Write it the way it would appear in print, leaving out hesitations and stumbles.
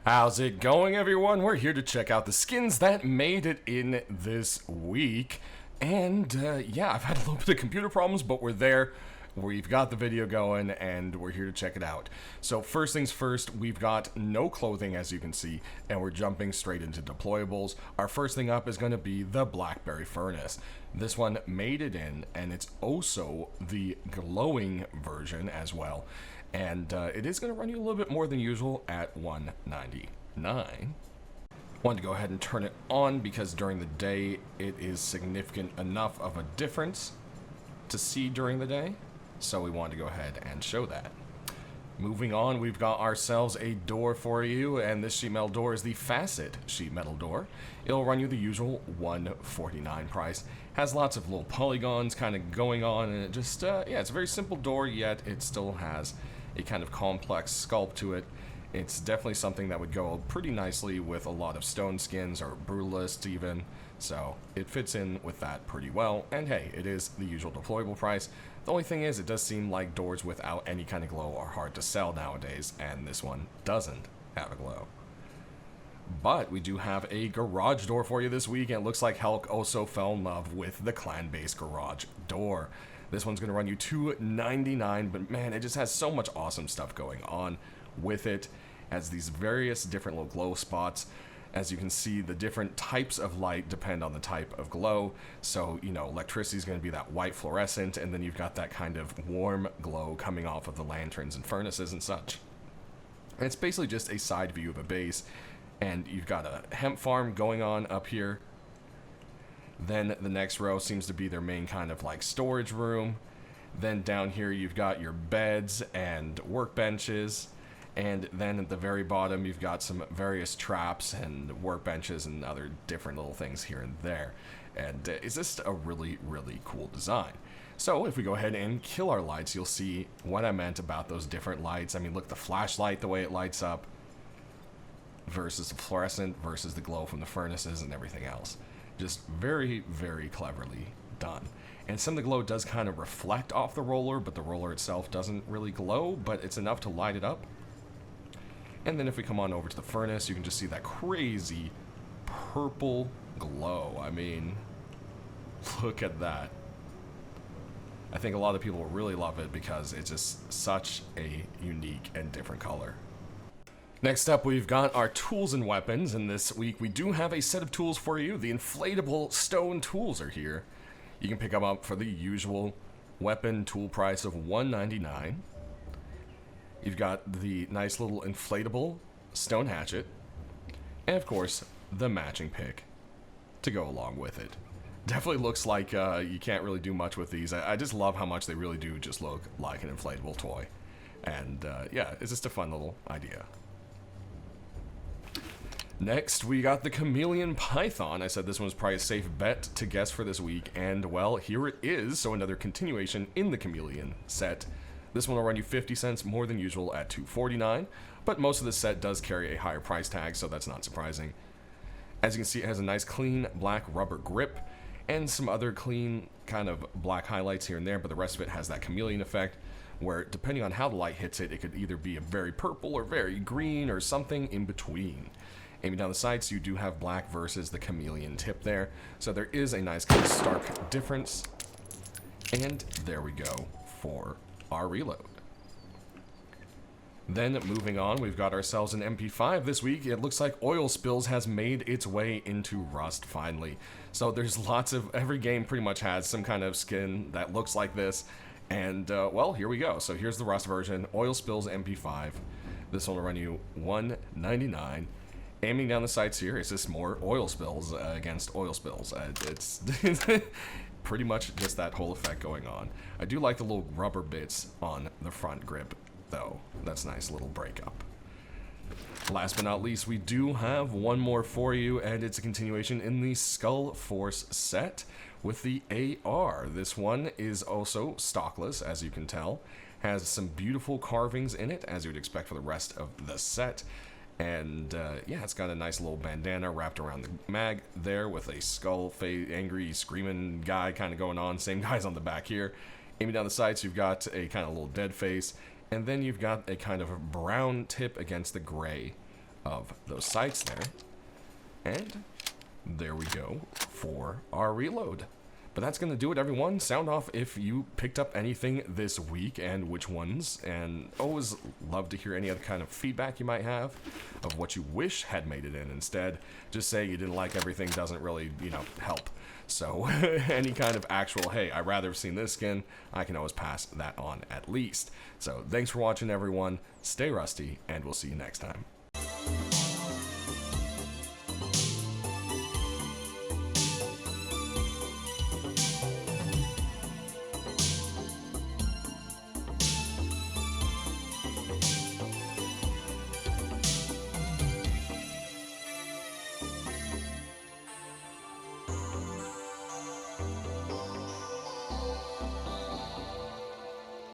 How's it going, everyone? We're here to check out the skins that made it in this week. And yeah, I've had a little bit of computer problems, but we're there. We've got the video going, and we're here to check it out. So first things first, we've got no clothing, as you can see, and we're jumping straight into deployables. Our first thing up is going to be the Blackberry Furnace. This one made it in, and it's also the glowing version as well. And it is going to run you a little bit more than usual at $199. Wanted to go ahead and turn it on because during the day it is significant enough of a difference to see during the day. So we wanted to go ahead and show that. Moving on, we've got ourselves a door for you, and this sheet metal door is the Facet sheet metal door. It'll run you the usual $149 price. Has lots of little polygons kind of going on, and it just, yeah, it's a very simple door, yet it still has a kind of complex sculpt to it. It's definitely something that would go pretty nicely with a lot of stone skins or brutalists even, so it fits in with that pretty well. And hey, it is the usual deployable price. The only thing is, it does seem like doors without any kind of glow are hard to sell nowadays, and this one doesn't have a glow. But we do have a garage door for you this week, and it looks like Hulk also fell in love with the clan-based garage door. This one's going to run you $299, but man, it just has so much awesome stuff going on with it. Has these various different little glow spots. As you can see, the different types of light depend on the type of glow. So, you know, electricity is going to be that white fluorescent, and then you've got that kind of warm glow coming off of the lanterns and furnaces and such. And it's basically just a side view of a base, and you've got a hemp farm going on up here. Then the next row seems to be their main kind of like storage room. Then down here you've got your beds and workbenches. And then at the very bottom, you've got some various traps and workbenches and other different little things here and there. And it's just a really, really cool design. So if we go ahead and kill our lights, you'll see what I meant about those different lights. I mean, look, the flashlight, the way it lights up, versus the fluorescent, versus the glow from the furnaces and everything else. Just very, very cleverly done. And some of the glow does kind of reflect off the roller, but the roller itself doesn't really glow, but it's enough to light it up. And then if we come on over to the furnace, you can just see that crazy purple glow. I mean, look at that. I think a lot of people will really love it because it's just such a unique and different color. Next up, we've got our tools and weapons, and this week we do have a set of tools for you. The Inflatable Stone Tools are here. You can pick them up for the usual weapon tool price of $199. You've got the nice little inflatable stone hatchet, and of course, the matching pick to go along with it. Definitely looks like you can't really do much with these. I just love how much they really do just look like an inflatable toy. And yeah, it's just a fun little idea. Next, we got the Chameleon Python. I said this one was probably a safe bet to guess for this week, and well, here it is. So another continuation in the Chameleon set. This one will run you 50 cents more than usual at $249, but most of the set does carry a higher price tag, so that's not surprising. As you can see, it has a nice clean black rubber grip and some other clean kind of black highlights here and there, but the rest of it has that chameleon effect where depending on how the light hits it, it could either be a very purple or very green or something in between. Aiming down the sights, you do have black versus the chameleon tip there, so there is a nice kind of stark difference. And there we go for our reload. Then moving on, we've got ourselves an MP5 this week. It looks like oil spills has made its way into Rust finally. So there's lots of, every game pretty much has some kind of skin that looks like this. And well, here we go. So here's the Rust version, oil spills MP5. This one will run you $199. Aiming down the sights here, it's just more oil spills against oil spills. It's pretty much just that whole effect going on. I do like the little rubber bits on the front grip, though. That's a nice little breakup. Last but not least, we do have one more for you, and it's a continuation in the Skullforce set with the AR. This one is also stockless, as you can tell. Has some beautiful carvings in it, as you would expect for the rest of the set. And yeah, it's got a nice little bandana wrapped around the mag there with a skull face, angry screaming guy kind of going on. Same guy's on the back here. Aiming down the sights, you've got a kind of little dead face, and then you've got a kind of a brown tip against the gray of those sights there. And there we go for our reload. But that's going to do it, everyone. Sound off if you picked up anything this week and which ones. And always love to hear any other kind of feedback you might have of what you wish had made it in instead. Just say you didn't like everything doesn't really, help. So any kind of actual, hey, I'd rather have seen this skin, I can always pass that on at least. So thanks for watching, everyone. Stay rusty, and we'll see you next time.